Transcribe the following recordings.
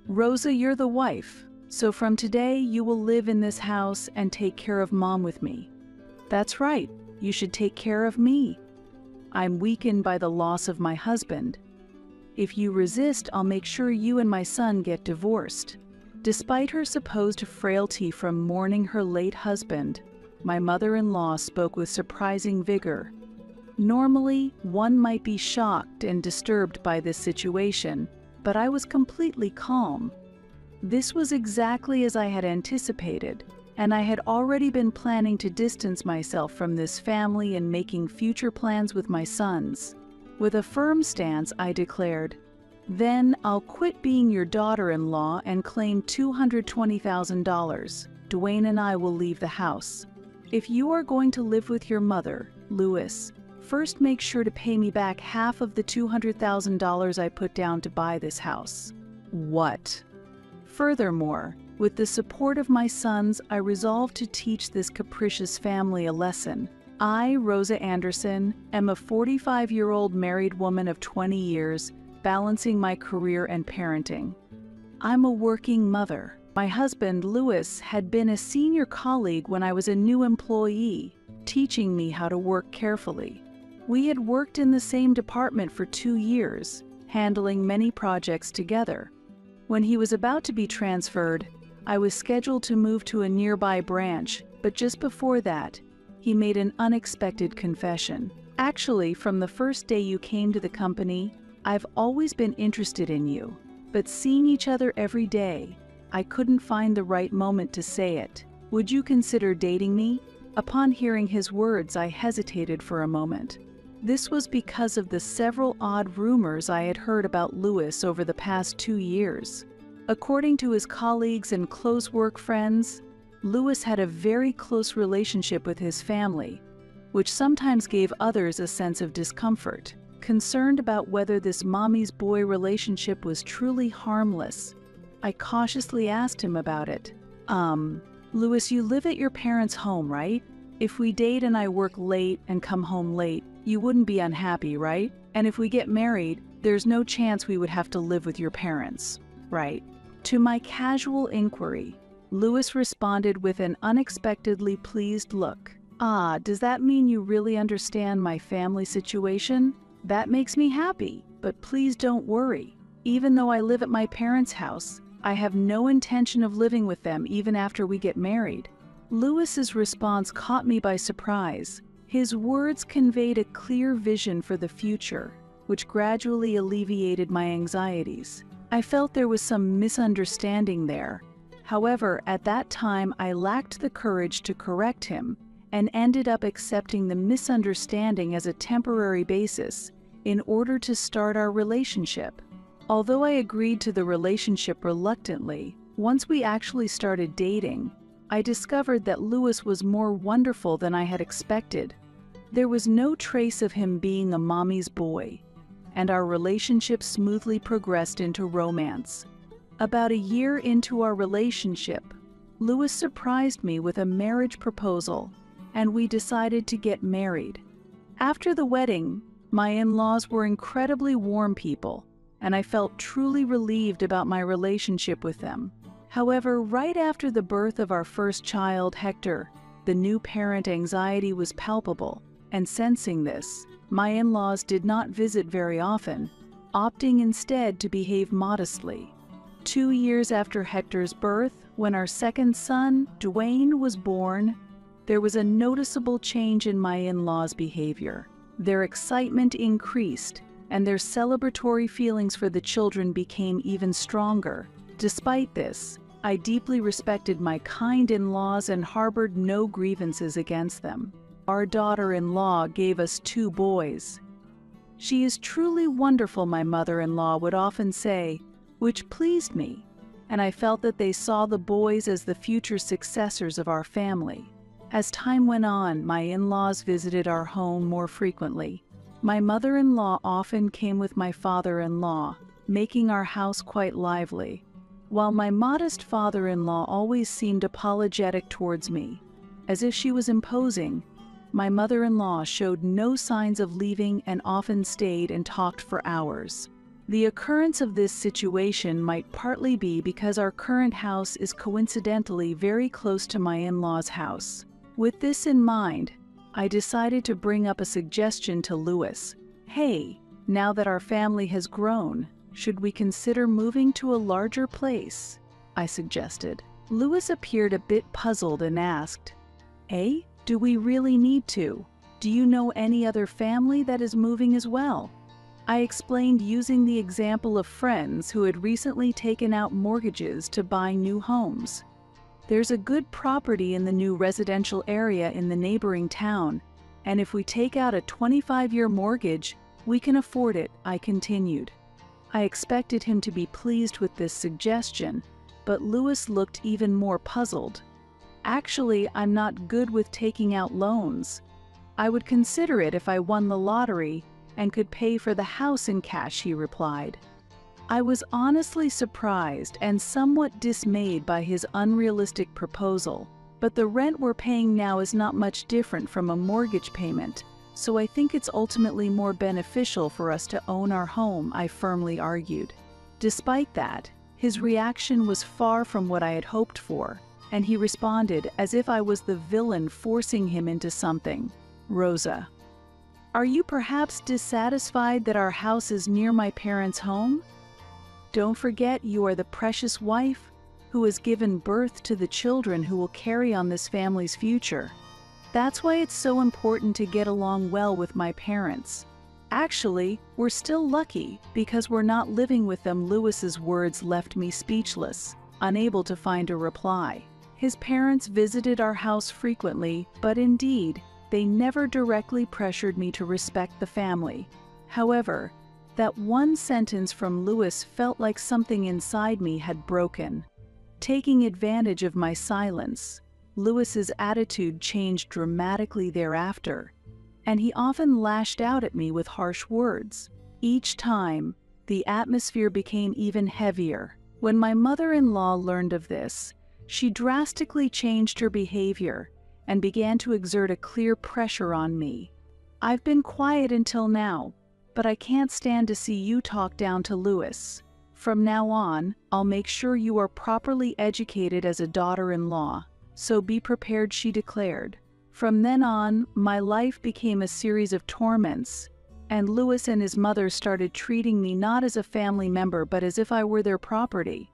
Rosa, you're the wife, so from today you will live in this house and take care of Mom with me. That's right, you should take care of me. I'm weakened by the loss of my husband. If you resist, I'll make sure you and my son get divorced. Despite her supposed frailty from mourning her late husband, my mother-in-law spoke with surprising vigor. Normally, one might be shocked and disturbed by this situation, but I was completely calm. This was exactly as I had anticipated, and I had already been planning to distance myself from this family and making future plans with my sons. With a firm stance, I declared, "Then I'll quit being your daughter-in-law and claim $220,000. Dwayne and I will leave the house. If you are going to live with your mother, Louis, first make sure to pay me back half of the $200,000 I put down to buy this house." What? Furthermore, with the support of my sons, I resolved to teach this capricious family a lesson. I, Rosa Anderson, am a 45-year-old married woman of 20 years, balancing my career and parenting. I'm a working mother. My husband, Louis, had been a senior colleague when I was a new employee, teaching me how to work carefully. We had worked in the same department for 2 years, handling many projects together. When he was about to be transferred, I was scheduled to move to a nearby branch, but just before that, he made an unexpected confession. "Actually, from the first day you came to the company, I've always been interested in you, but seeing each other every day, I couldn't find the right moment to say it. Would you consider dating me?" Upon hearing his words, I hesitated for a moment. This was because of the several odd rumors I had heard about Louis over the past 2 years. According to his colleagues and close work friends, Louis had a very close relationship with his family, which sometimes gave others a sense of discomfort. Concerned about whether this mommy's boy relationship was truly harmless, I cautiously asked him about it. Louis, you live at your parents' home, right? If we date and I work late and come home late, you wouldn't be unhappy, right? And if we get married, there's no chance we would have to live with your parents, right?" To my casual inquiry, Louis responded with an unexpectedly pleased look. "Ah, does that mean you really understand my family situation? That makes me happy, but please don't worry. Even though I live at my parents' house, I have no intention of living with them even after we get married." Louis's response caught me by surprise. His words conveyed a clear vision for the future, which gradually alleviated my anxieties. I felt there was some misunderstanding there. However, at that time, I lacked the courage to correct him and ended up accepting the misunderstanding as a temporary basis in order to start our relationship. Although I agreed to the relationship reluctantly, once we actually started dating, I discovered that Louis was more wonderful than I had expected. There was no trace of him being a mommy's boy, and our relationship smoothly progressed into romance. About a year into our relationship, Louis surprised me with a marriage proposal, and we decided to get married. After the wedding, my in-laws were incredibly warm people, and I felt truly relieved about my relationship with them. However, right after the birth of our first child, Hector, the new parent anxiety was palpable, and sensing this, my in-laws did not visit very often, opting instead to behave modestly. 2 years after Hector's birth, when our second son, Dwayne, was born, there was a noticeable change in my in-laws' behavior. Their excitement increased, and their celebratory feelings for the children became even stronger. Despite this, I deeply respected my kind in-laws and harbored no grievances against them. Our daughter-in-law gave us 2 boys. "She is truly wonderful," my mother-in-law would often say, which pleased me, and I felt that they saw the boys as the future successors of our family. As time went on, my in-laws visited our home more frequently. My mother-in-law often came with my father-in-law, making our house quite lively, while my modest father-in-law always seemed apologetic towards me, as if she was imposing. My mother-in-law showed no signs of leaving and often stayed and talked for hours. The occurrence of this situation might partly be because our current house is coincidentally very close to my in-laws' house. With this in mind, I decided to bring up a suggestion to Louis. Hey, now that our family has grown, should we consider moving to a larger place? I suggested. Louis appeared a bit puzzled and asked, "Eh? Do we really need to? Do you know any other family that is moving as well?" I explained using the example of friends who had recently taken out mortgages to buy new homes. There's a good property in the new residential area in the neighboring town, and if we take out a 25-year mortgage, we can afford it, I continued. I expected him to be pleased with this suggestion, but Louis looked even more puzzled. Actually, I'm not good with taking out loans. I would consider it if I won the lottery and could pay for the house in cash, he replied. I was honestly surprised and somewhat dismayed by his unrealistic proposal, but the rent we're paying now is not much different from a mortgage payment, so I think it's ultimately more beneficial for us to own our home, I firmly argued. Despite that, his reaction was far from what I had hoped for, and he responded as if I was the villain forcing him into something. "Rosa, are you perhaps dissatisfied that our house is near my parents' home? Don't forget you are the precious wife who has given birth to the children who will carry on this family's future. That's why it's so important to get along well with my parents. Actually, we're still lucky because we're not living with them." Louis's words left me speechless, unable to find a reply. His parents visited our house frequently, but indeed, they never directly pressured me to respect the family. However, that one sentence from Louis felt like something inside me had broken. Taking advantage of my silence, Louis's attitude changed dramatically thereafter, and he often lashed out at me with harsh words. Each time, the atmosphere became even heavier. When my mother-in-law learned of this, she drastically changed her behavior and began to exert a clear pressure on me. I've been quiet until now, but I can't stand to see you talk down to Louis. From now on, I'll make sure you are properly educated as a daughter-in-law, so be prepared, she declared. From then on, my life became a series of torments, and Louis and his mother started treating me not as a family member but as if I were their property.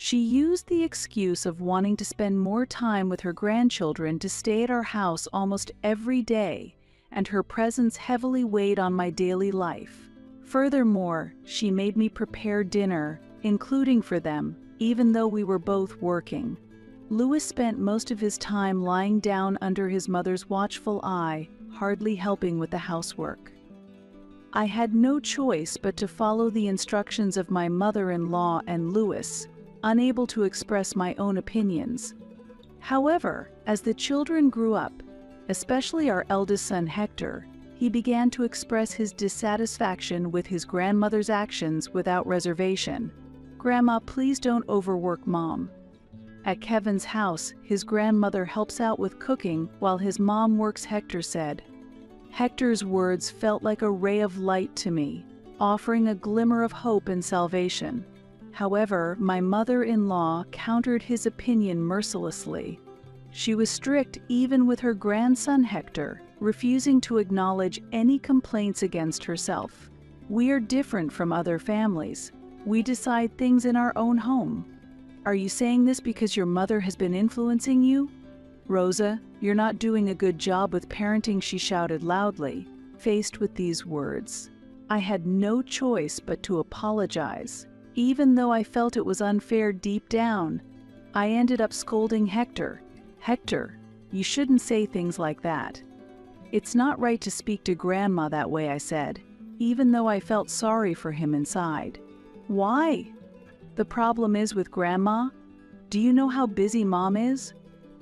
She used the excuse of wanting to spend more time with her grandchildren to stay at our house almost every day, and her presence heavily weighed on my daily life. Furthermore, she made me prepare dinner, including for them, even though we were both working. Louis spent most of his time lying down under his mother's watchful eye, hardly helping with the housework. I had no choice but to follow the instructions of my mother-in-law and Louis, unable to express my own opinions. However, as the children grew up, especially our eldest son Hector, he began to express his dissatisfaction with his grandmother's actions without reservation. "Grandma, please don't overwork Mom." At Kevin's house, his grandmother helps out with cooking while his mom works, Hector said. Hector's words felt like a ray of light to me, offering a glimmer of hope and salvation. However, my mother-in-law countered his opinion mercilessly. She was strict even with her grandson Hector, refusing to acknowledge any complaints against herself. "We are different from other families. We decide things in our own home. Are you saying this because your mother has been influencing you? Rosa, you're not doing a good job with parenting," she shouted loudly. Faced with these words, I had no choice but to apologize. Even though I felt it was unfair deep down, I ended up scolding Hector. "Hector, you shouldn't say things like that. It's not right to speak to Grandma that way," I said, even though I felt sorry for him inside. "Why? The problem is with Grandma? Do you know how busy Mom is?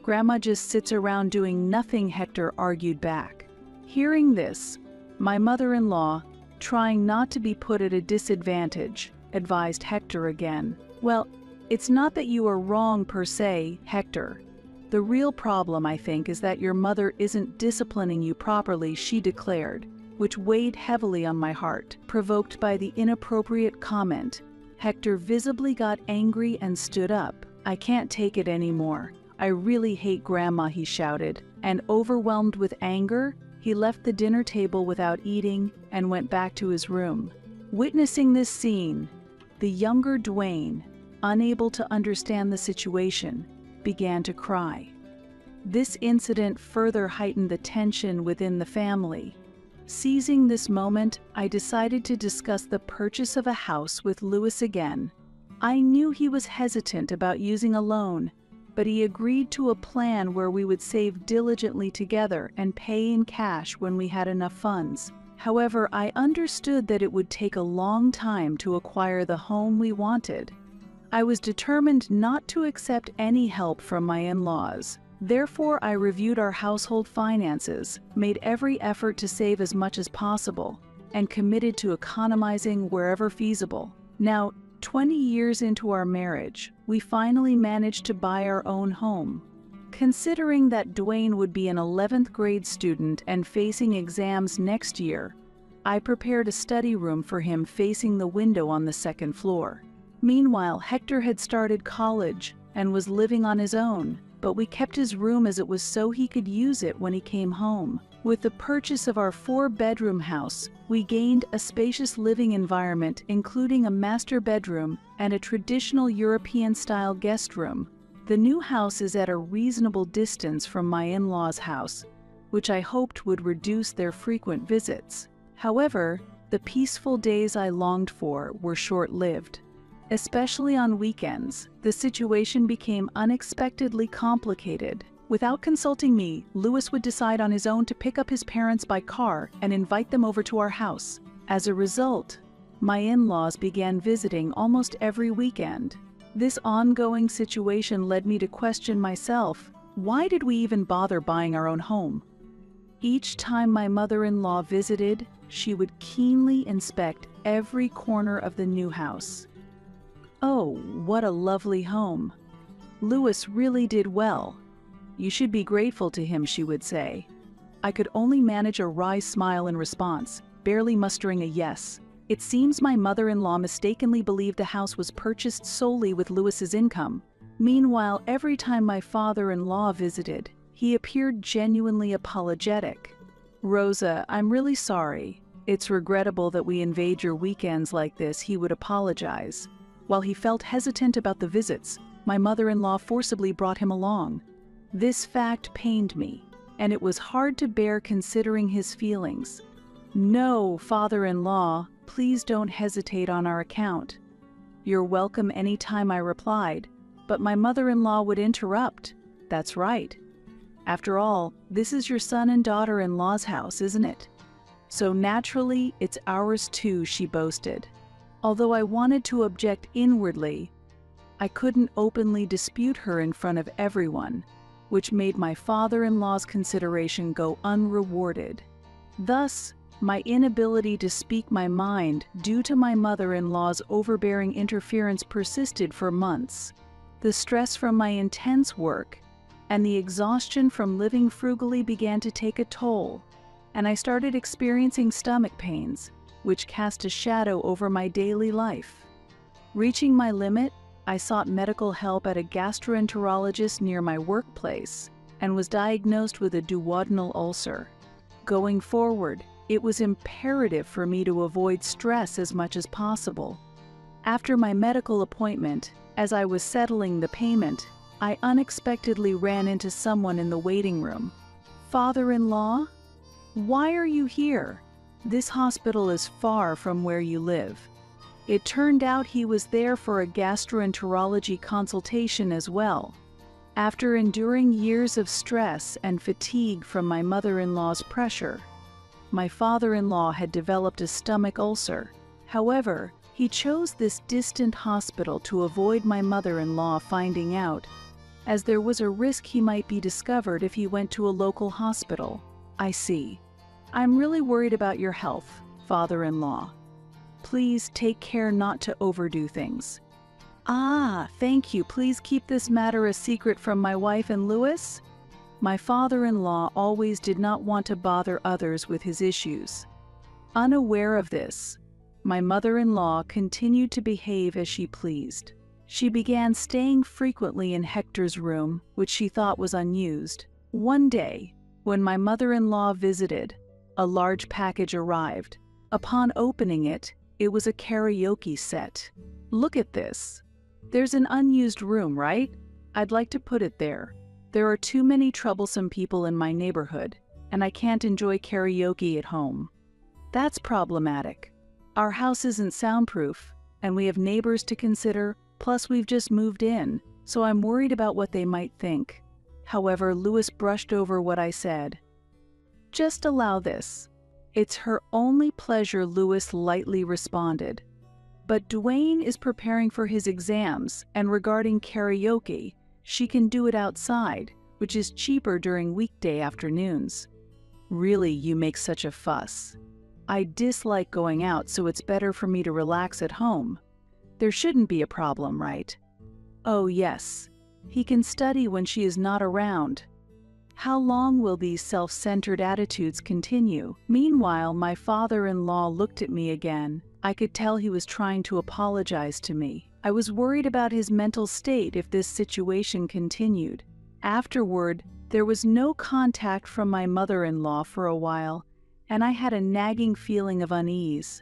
Grandma just sits around doing nothing," Hector argued back. Hearing this, my mother-in-law, trying not to be put at a disadvantage, advised Hector again. "Well, it's not that you are wrong per se, Hector. The real problem, I think, is that your mother isn't disciplining you properly," she declared. which weighed heavily on my heart. Provoked by the inappropriate comment, Hector visibly got angry and stood up. "I can't take it anymore. I really hate Grandma," he shouted, and overwhelmed with anger, he left the dinner table without eating and went back to his room. Witnessing this scene, the younger Dwayne, unable to understand the situation, began to cry. This incident further heightened the tension within the family. Seizing this moment, I decided to discuss the purchase of a house with Louis again. I knew he was hesitant about using a loan, but he agreed to a plan where we would save diligently together and pay in cash when we had enough funds. However, I understood that it would take a long time to acquire the home we wanted. I was determined not to accept any help from my in-laws. Therefore, I reviewed our household finances, made every effort to save as much as possible, and committed to economizing wherever feasible. Now, 20 years into our marriage, we finally managed to buy our own home. Considering that Dwayne would be an 11th grade student and facing exams next year, I prepared a study room for him facing the window on the second floor. Meanwhile, Hector had started college and was living on his own, but we kept his room as it was so he could use it when he came home. With the purchase of our 4-bedroom house, we gained a spacious living environment including a master bedroom and a traditional European-style guest room. The new house is at a reasonable distance from my in-laws' house, which I hoped would reduce their frequent visits. However, the peaceful days I longed for were short-lived. Especially on weekends, the situation became unexpectedly complicated. Without consulting me, Louis would decide on his own to pick up his parents by car and invite them over to our house. As a result, my in-laws began visiting almost every weekend. This ongoing situation led me to question myself, why did we even bother buying our own home? Each time my mother-in-law visited, she would keenly inspect every corner of the new house. "Oh, what a lovely home. Louis really did well. You should be grateful to him," she would say. I could only manage a wry smile in response, barely mustering a yes. It seems my mother-in-law mistakenly believed the house was purchased solely with Louis's income. Meanwhile, every time my father-in-law visited, he appeared genuinely apologetic. "Rosa, I'm really sorry. It's regrettable that we invade your weekends like this," he would apologize. While he felt hesitant about the visits, my mother-in-law forcibly brought him along. This fact pained me, and it was hard to bear considering his feelings. "No, father-in-law, please don't hesitate on our account." "You're welcome anytime," I replied, but my mother-in-law would interrupt. "That's right. After all, this is your son and daughter-in-law's house, isn't it? So naturally, it's ours too," she boasted. Although I wanted to object inwardly, I couldn't openly dispute her in front of everyone, which made my father-in-law's consideration go unrewarded. Thus, my inability to speak my mind due to my mother-in-law's overbearing interference persisted for months. The stress from my intense work and the exhaustion from living frugally began to take a toll, and I started experiencing stomach pains, which cast a shadow over my daily life. Reaching my limit, I sought medical help at a gastroenterologist near my workplace and was diagnosed with a duodenal ulcer. Going forward, it was imperative for me to avoid stress as much as possible. After my medical appointment, as I was settling the payment, I unexpectedly ran into someone in the waiting room. "Father-in-law? Why are you here? This hospital is far from where you live." It turned out he was there for a gastroenterology consultation as well. After enduring years of stress and fatigue from my mother-in-law's pressure, my father-in-law had developed a stomach ulcer. However, he chose this distant hospital to avoid my mother-in-law finding out, as there was a risk he might be discovered if he went to a local hospital. "I see. I'm really worried about your health, father-in-law. Please take care not to overdo things." "Ah, thank you. Please keep this matter a secret from my wife and Louis." My father-in-law always did not want to bother others with his issues. Unaware of this, my mother-in-law continued to behave as she pleased. She began staying frequently in Hector's room, which she thought was unused. One day, when my mother-in-law visited, a large package arrived. Upon opening it, it was a karaoke set. "Look at this. There's an unused room, right? I'd like to put it there. There are too many troublesome people in my neighborhood, and I can't enjoy karaoke at home." That's problematic. Our house isn't soundproof, and we have neighbors to consider, plus we've just moved in, so I'm worried about what they might think. However, Louis brushed over what I said. "Just allow this. It's her only pleasure," Louis lightly responded. "But Dwayne is preparing for his exams, and regarding karaoke, she can do it outside, which is cheaper during weekday afternoons." "Really, you make such a fuss. I dislike going out, so it's better for me to relax at home. There shouldn't be a problem, right?" "Oh yes. He can study when she is not around." How long will these self-centered attitudes continue? Meanwhile, my father-in-law looked at me again. I could tell he was trying to apologize to me. I was worried about his mental state if this situation continued. Afterward, there was no contact from my mother-in-law for a while, and I had a nagging feeling of unease.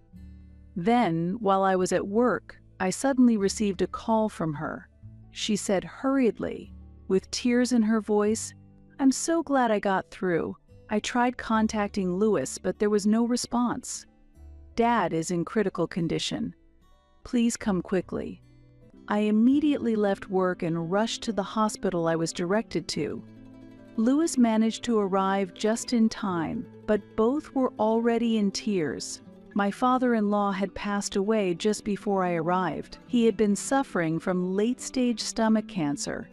Then, while I was at work, I suddenly received a call from her. She said hurriedly, with tears in her voice, "I'm so glad I got through. I tried contacting Louis, but there was no response. Dad is in critical condition. Please come quickly." I immediately left work and rushed to the hospital I was directed to. Louis managed to arrive just in time, but both were already in tears. My father-in-law had passed away just before I arrived. He had been suffering from late-stage stomach cancer,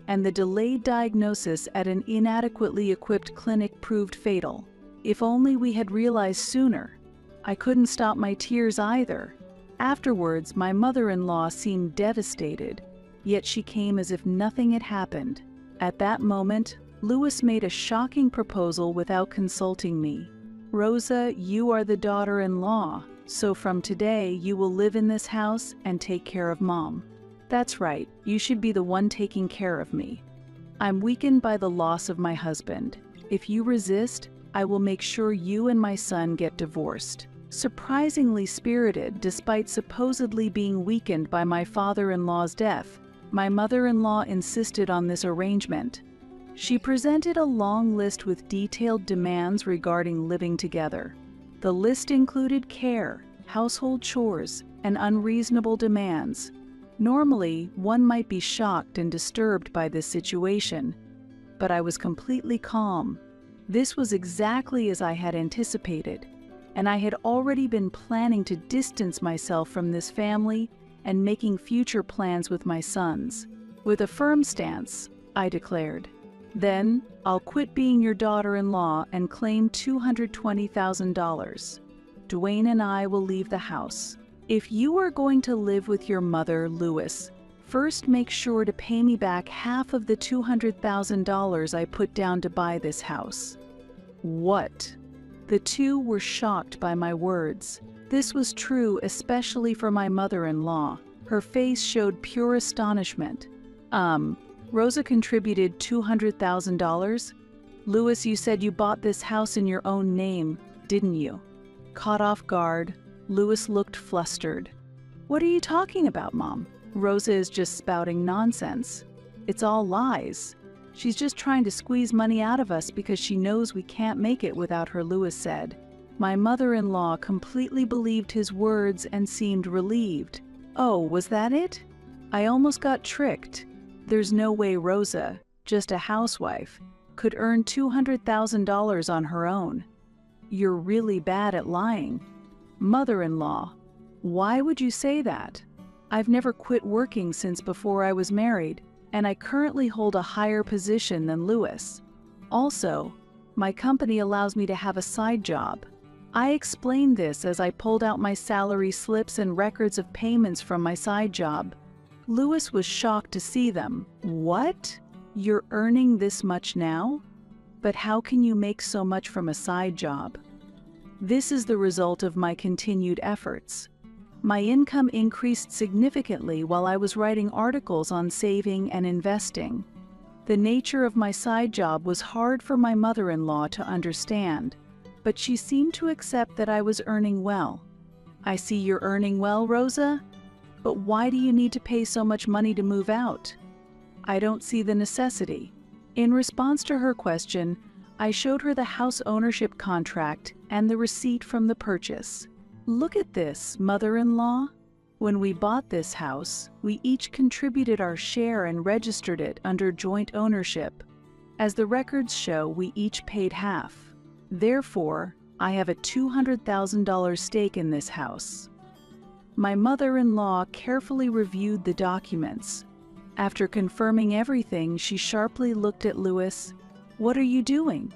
and the delayed diagnosis at an inadequately equipped clinic proved fatal. If only we had realized sooner. I couldn't stop my tears either. Afterwards, my mother-in-law seemed devastated, yet she came as if nothing had happened. At that moment, Louis made a shocking proposal without consulting me. "Rosa, you are the daughter-in-law, so from today you will live in this house and take care of Mom." "That's right, you should be the one taking care of me. I'm weakened by the loss of my husband. If you resist, I will make sure you and my son get divorced." Surprisingly spirited, despite supposedly being weakened by my father-in-law's death, my mother-in-law insisted on this arrangement. She presented a long list with detailed demands regarding living together. The list included care, household chores, and unreasonable demands. Normally, one might be shocked and disturbed by this situation, but I was completely calm. This was exactly as I had anticipated, and I had already been planning to distance myself from this family and making future plans with my sons. With a firm stance, I declared, "Then, I'll quit being your daughter-in-law and claim $220,000. Dwayne and I will leave the house. If you are going to live with your mother, Louis, first make sure to pay me back half of the $200,000 I put down to buy this house." What? The two were shocked by my words. This was true especially for my mother-in-law. Her face showed pure astonishment. Rosa contributed $200,000? Louis, you said you bought this house in your own name, didn't you? Caught off guard, Louis looked flustered. "What are you talking about, Mom? Rosa is just spouting nonsense. It's all lies. She's just trying to squeeze money out of us because she knows we can't make it without her," Louis said. My mother-in-law completely believed his words and seemed relieved. "Oh, was that it? I almost got tricked. There's no way Rosa, just a housewife, could earn $200,000 on her own. You're really bad at lying." "Mother-in-law, why would you say that? I've never quit working since before I was married, and I currently hold a higher position than Louis. Also, my company allows me to have a side job." I explained this as I pulled out my salary slips and records of payments from my side job. Louis was shocked to see them. "What? You're earning this much now? But how can you make so much from a side job?" This is the result of my continued efforts. My income increased significantly while I was writing articles on saving and investing. The nature of my side job was hard for my mother-in-law to understand, but she seemed to accept that I was earning well. I see you're earning well, Rosa, but why do you need to pay so much money to move out? I don't see the necessity. In response to her question, I showed her the house ownership contract and the receipt from the purchase. Look at this, mother-in-law. When we bought this house, we each contributed our share and registered it under joint ownership. As the records show, we each paid half. Therefore, I have a $200,000 stake in this house. My mother-in-law carefully reviewed the documents. After confirming everything, she sharply looked at Louis. "What are you doing?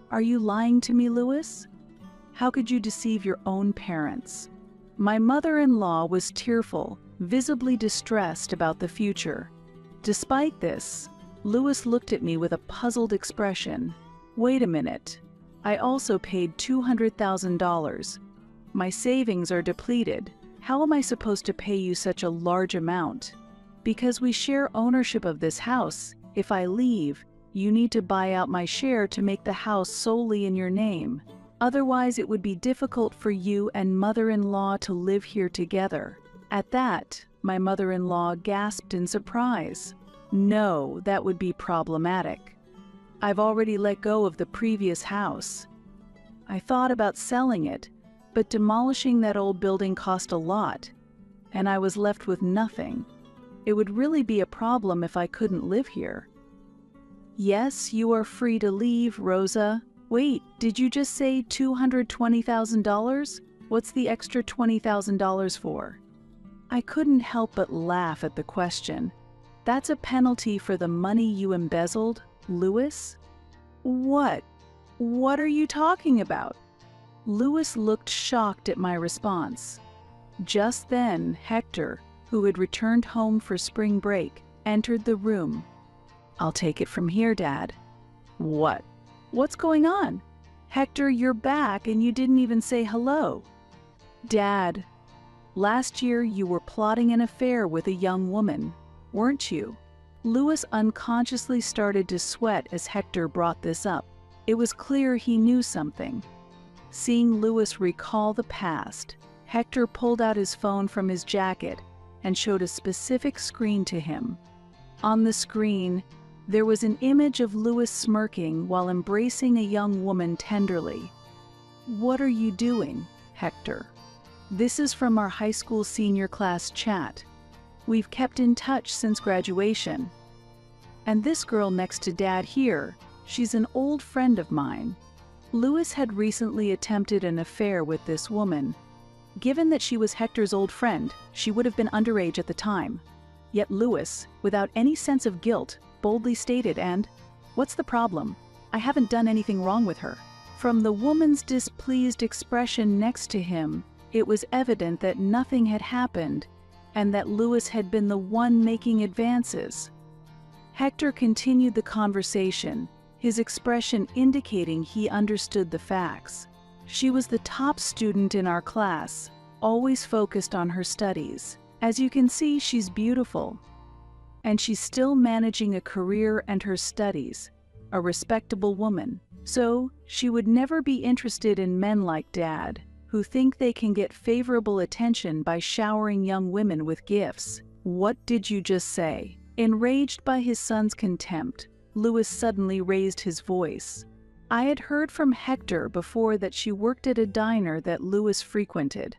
Are you lying to me, Louis? How could you deceive your own parents?" My mother-in-law was tearful, visibly distressed about the future. Despite this, Louis looked at me with a puzzled expression. "Wait a minute. I also paid $200,000. My savings are depleted. How am I supposed to pay you such a large amount? Because we share ownership of this house, if I leave, you need to buy out my share to make the house solely in your name. Otherwise, it would be difficult for you and mother-in-law to live here together." At that, my mother-in-law gasped in surprise. "No, that would be problematic. I've already let go of the previous house. I thought about selling it, but demolishing that old building cost a lot, and I was left with nothing. It would really be a problem if I couldn't live here." "Yes, you are free to leave, Rosa." "Wait, did you just say $220,000? What's the extra $20,000 for?" I couldn't help but laugh at the question. "That's a penalty for the money you embezzled, Louis?" "What? What are you talking about?" Louis looked shocked at my response. Just then, Hector, who had returned home for spring break, entered the room. "I'll take it from here, Dad." "What? What's going on? Hector, you're back and you didn't even say hello." "Dad, last year you were plotting an affair with a young woman, weren't you?" Louis unconsciously started to sweat as Hector brought this up. It was clear he knew something. Seeing Louis recall the past, Hector pulled out his phone from his jacket and showed a specific screen to him. On the screen, there was an image of Louis smirking while embracing a young woman tenderly. "What are you doing, Hector?" "This is from our high school senior class chat. We've kept in touch since graduation. And this girl next to Dad here, she's an old friend of mine." Louis had recently attempted an affair with this woman. Given that she was Hector's old friend, she would have been underage at the time. Yet Louis, without any sense of guilt, boldly stated, "And what's the problem? I haven't done anything wrong with her." From the woman's displeased expression next to him, it was evident that nothing had happened and that Louis had been the one making advances. Hector continued the conversation, his expression indicating he understood the facts. "She was the top student in our class, always focused on her studies. As you can see, she's beautiful. And she's still managing a career and her studies, a respectable woman. So, she would never be interested in men like Dad, who think they can get favorable attention by showering young women with gifts." "What did you just say?" Enraged by his son's contempt, Louis suddenly raised his voice. I had heard from Hector before that she worked at a diner that Louis frequented.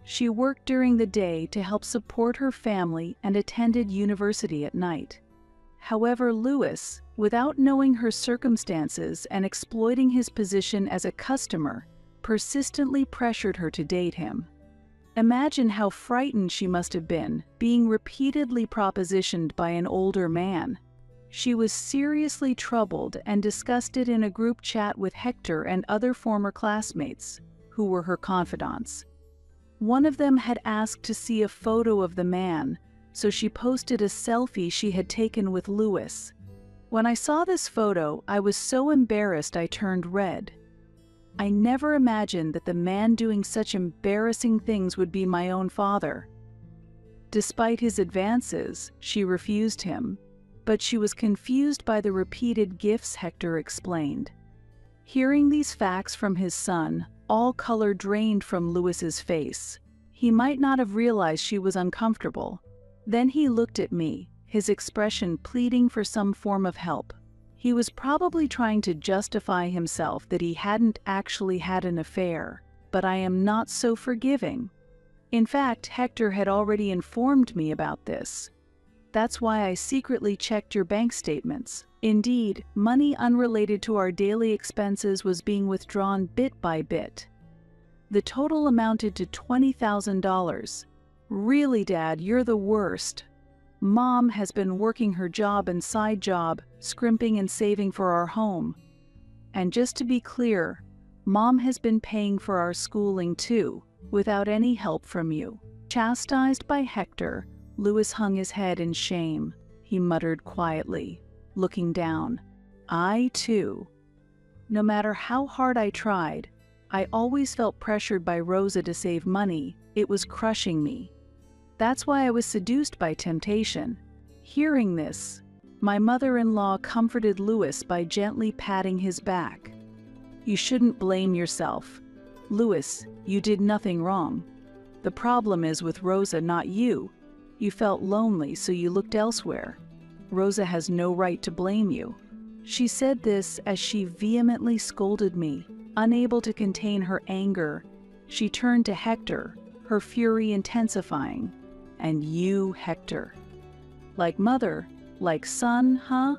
She worked during the day to help support her family and attended university at night. However, Louis, without knowing her circumstances and exploiting his position as a customer, persistently pressured her to date him. Imagine how frightened she must have been, being repeatedly propositioned by an older man. She was seriously troubled and discussed it in a group chat with Hector and other former classmates, who were her confidants. One of them had asked to see a photo of the man, so she posted a selfie she had taken with Louis. When I saw this photo, I was so embarrassed I turned red. I never imagined that the man doing such embarrassing things would be my own father. Despite his advances, she refused him, but she was confused by the repeated gifts Hector explained. Hearing these facts from his son, all color drained from Louis's face. He might not have realized she was uncomfortable. Then he looked at me, his expression pleading for some form of help. He was probably trying to justify himself that he hadn't actually had an affair, but I am not so forgiving. In fact, Hector had already informed me about this. That's why I secretly checked your bank statements. Indeed, money unrelated to our daily expenses was being withdrawn bit by bit. The total amounted to $20,000. Really, Dad, you're the worst. Mom has been working her job and side job, scrimping and saving for our home. And just to be clear, Mom has been paying for our schooling too, without any help from you. Chastised by Hector, Louis hung his head in shame. He muttered quietly, looking down. I too. No matter how hard I tried, I always felt pressured by Rosa to save money. It was crushing me. That's why I was seduced by temptation. Hearing this, my mother-in-law comforted Louis by gently patting his back. You shouldn't blame yourself. Louis, you did nothing wrong. The problem is with Rosa, not you. You felt lonely, so you looked elsewhere. Rosa has no right to blame you. She said this as she vehemently scolded me. Unable to contain her anger, she turned to Hector, her fury intensifying. And you, Hector. Like mother, like son, huh?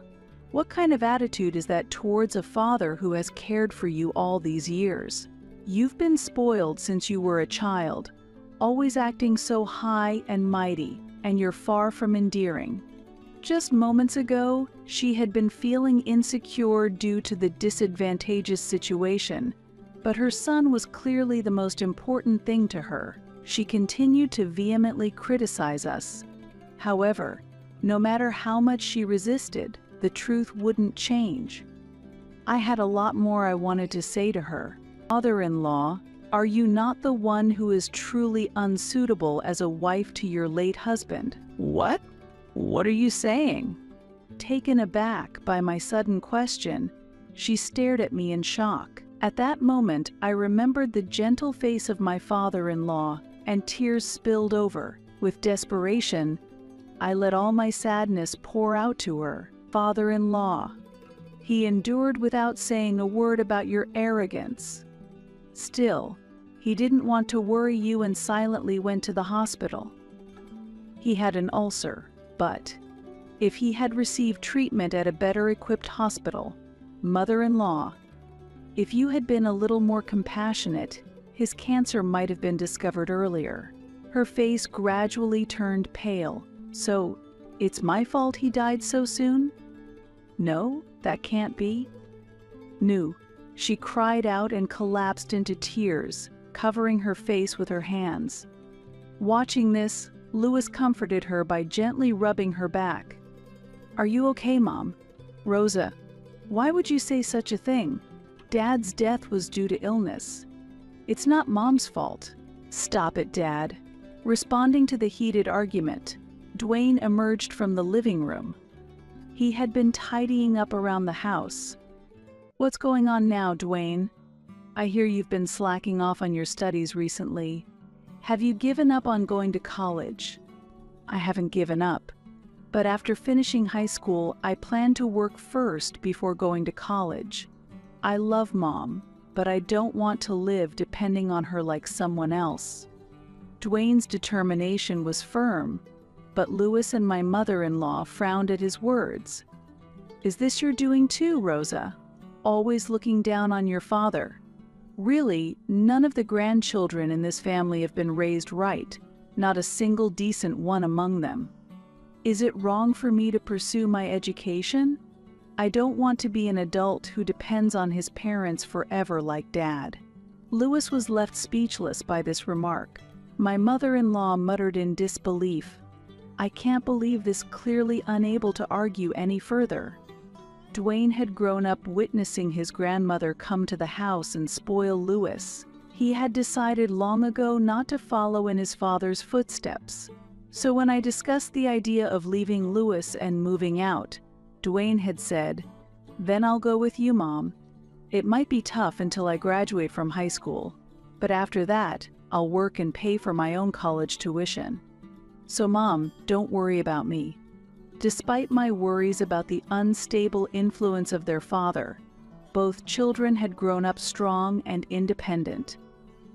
What kind of attitude is that towards a father who has cared for you all these years? You've been spoiled since you were a child, always acting so high and mighty, and you're far from endearing. Just moments ago, she had been feeling insecure due to the disadvantageous situation, but her son was clearly the most important thing to her. She continued to vehemently criticize us. However, no matter how much she resisted, the truth wouldn't change. I had a lot more I wanted to say to her. Mother-in-law, are you not the one who is truly unsuitable as a wife to your late husband? What? What are you saying? Taken aback by my sudden question, she stared at me in shock. At that moment, I remembered the gentle face of my father-in-law, and tears spilled over. With desperation, I let all my sadness pour out to her. Father-in-law, he endured without saying a word about your arrogance. Still, he didn't want to worry you and silently went to the hospital. He had an ulcer, but if he had received treatment at a better equipped hospital, mother-in-law, if you had been a little more compassionate, his cancer might have been discovered earlier. Her face gradually turned pale. So, it's my fault he died so soon? No, that can't be. No. She cried out and collapsed into tears, covering her face with her hands. Watching this, Louis comforted her by gently rubbing her back. Are you okay, Mom? Rosa, why would you say such a thing? Dad's death was due to illness. It's not Mom's fault. Stop it, Dad. Responding to the heated argument, Dwayne emerged from the living room. He had been tidying up around the house. What's going on now, Dwayne? I hear you've been slacking off on your studies recently. Have you given up on going to college? I haven't given up, but after finishing high school, I plan to work first before going to college. I love Mom, but I don't want to live depending on her like someone else. Dwayne's determination was firm, but Louis and my mother-in-law frowned at his words. Is this your doing too, Rosa? Always looking down on your father? Really, none of the grandchildren in this family have been raised right, not a single decent one among them. Is it wrong for me to pursue my education? I don't want to be an adult who depends on his parents forever like Dad. Louis was left speechless by this remark. My mother-in-law muttered in disbelief. I can't believe this, clearly unable to argue any further. Dwayne had grown up witnessing his grandmother come to the house and spoil Louis. He had decided long ago not to follow in his father's footsteps. So when I discussed the idea of leaving Louis and moving out, Dwayne had said, "Then I'll go with you, Mom. It might be tough until I graduate from high school, but after that, I'll work and pay for my own college tuition. So Mom, don't worry about me." Despite my worries about the unstable influence of their father, both children had grown up strong and independent.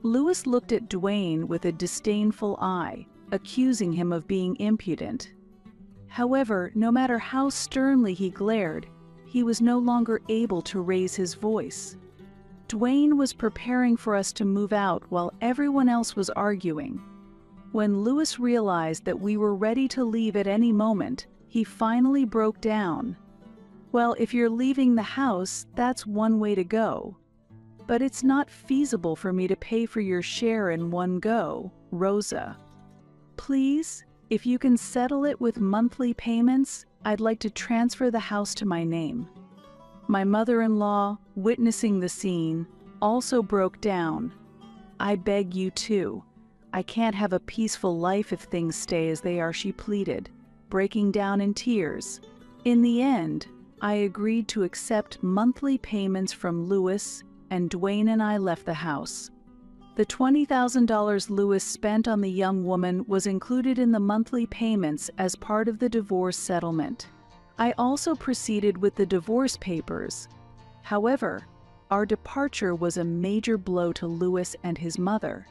Louis looked at Dwayne with a disdainful eye, accusing him of being impudent. However, no matter how sternly he glared, he was no longer able to raise his voice. Dwayne was preparing for us to move out while everyone else was arguing. When Louis realized that we were ready to leave at any moment, he finally broke down. "Well, if you're leaving the house, that's one way to go. But it's not feasible for me to pay for your share in one go, Rosa. Please, if you can settle it with monthly payments, I'd like to transfer the house to my name." My mother-in-law, witnessing the scene, also broke down. "I beg you too. I can't have a peaceful life if things stay as they are," she pleaded, breaking down in tears. In the end, I agreed to accept monthly payments from Louis, and Dwayne and I left the house. The $20,000 Louis spent on the young woman was included in the monthly payments as part of the divorce settlement. I also proceeded with the divorce papers. However, our departure was a major blow to Louis and his mother.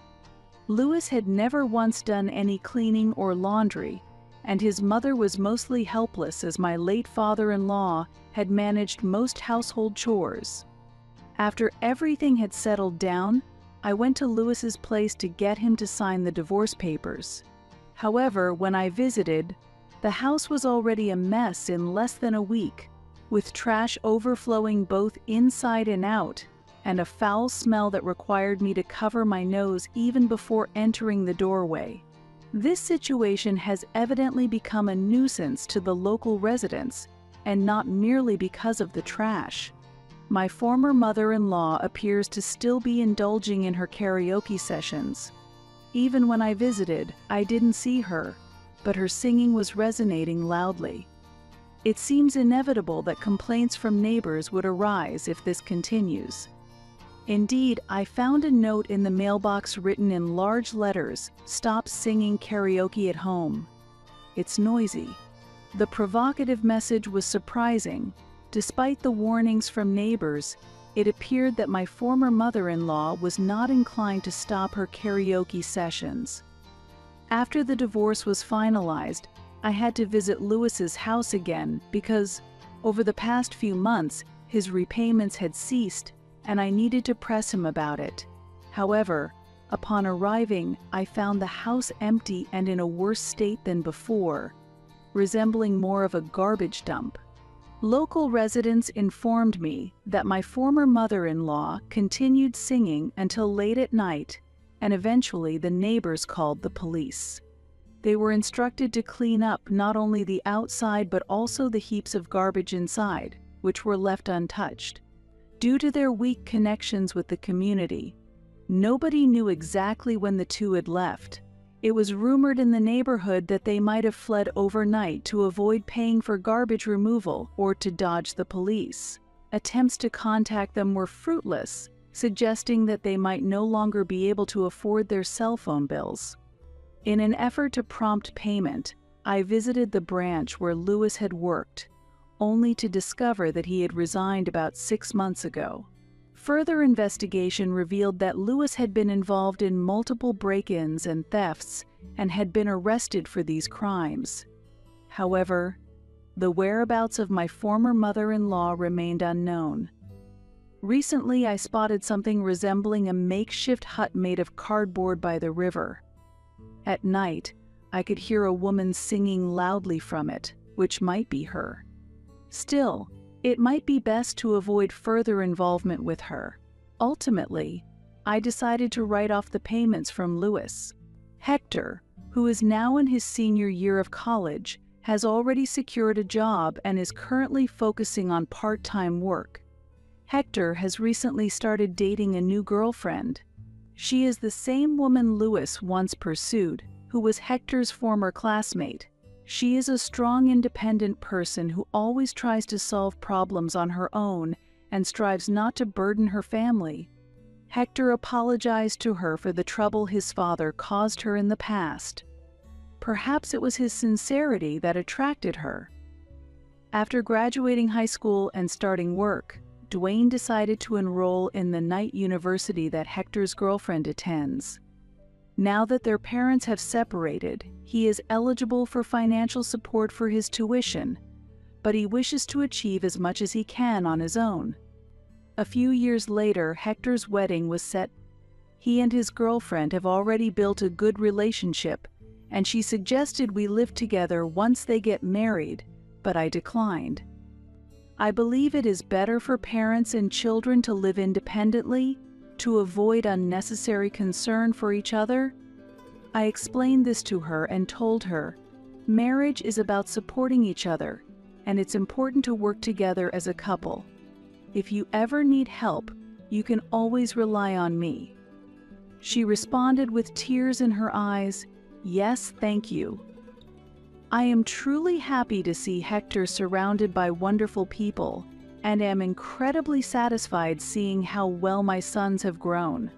Louis had never once done any cleaning or laundry, and his mother was mostly helpless as my late father-in-law had managed most household chores. After everything had settled down, I went to Louis's place to get him to sign the divorce papers. However, when I visited, the house was already a mess in less than a week, with trash overflowing both inside and out, and a foul smell that required me to cover my nose even before entering the doorway. This situation has evidently become a nuisance to the local residents, and not merely because of the trash. My former mother-in-law appears to still be indulging in her karaoke sessions. Even when I visited, I didn't see her, but her singing was resonating loudly. It seems inevitable that complaints from neighbors would arise if this continues. Indeed, I found a note in the mailbox written in large letters, "Stop singing karaoke at home. It's noisy." The provocative message was surprising. Despite the warnings from neighbors, it appeared that my former mother-in-law was not inclined to stop her karaoke sessions. After the divorce was finalized, I had to visit Louis's house again because, over the past few months, his repayments had ceased, and I needed to press him about it. However, upon arriving, I found the house empty and in a worse state than before, resembling more of a garbage dump. Local residents informed me that my former mother-in-law continued singing until late at night, and eventually the neighbors called the police. They were instructed to clean up not only the outside but also the heaps of garbage inside, which were left untouched. Due to their weak connections with the community, nobody knew exactly when the two had left. It was rumored in the neighborhood that they might have fled overnight to avoid paying for garbage removal or to dodge the police. Attempts to contact them were fruitless, suggesting that they might no longer be able to afford their cell phone bills. In an effort to prompt payment, I visited the branch where Louis had worked, only to discover that he had resigned about 6 months ago. Further investigation revealed that Louis had been involved in multiple break-ins and thefts and had been arrested for these crimes. However, the whereabouts of my former mother-in-law remained unknown. Recently, I spotted something resembling a makeshift hut made of cardboard by the river. At night, I could hear a woman singing loudly from it, which might be her. Still, it might be best to avoid further involvement with her. Ultimately, I decided to write off the payments from Louis. Hector, who is now in his senior year of college, has already secured a job and is currently focusing on part-time work. Hector has recently started dating a new girlfriend. She is the same woman Lewis once pursued, who was Hector's former classmate. She is a strong, independent person who always tries to solve problems on her own and strives not to burden her family. Hector apologized to her for the trouble his father caused her in the past. Perhaps it was his sincerity that attracted her. After graduating high school and starting work, Dwayne decided to enroll in the night university that Hector's girlfriend attends. Now that their parents have separated, he is eligible for financial support for his tuition, but he wishes to achieve as much as he can on his own. A few years later, Hector's wedding was set. He and his girlfriend have already built a good relationship, and she suggested we live together once they get married, but I declined. I believe it is better for parents and children to live independently, to avoid unnecessary concern for each other. I explained this to her and told her, marriage is about supporting each other, and it's important to work together as a couple. If you ever need help, you can always rely on me. She responded with tears in her eyes, "Yes, thank you." I am truly happy to see Hector surrounded by wonderful people, and am incredibly satisfied seeing how well my sons have grown.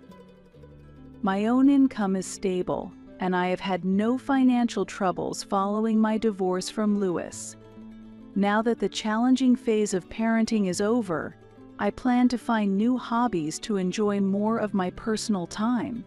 My own income is stable, and I have had no financial troubles following my divorce from Lewis. Now that the challenging phase of parenting is over, I plan to find new hobbies to enjoy more of my personal time.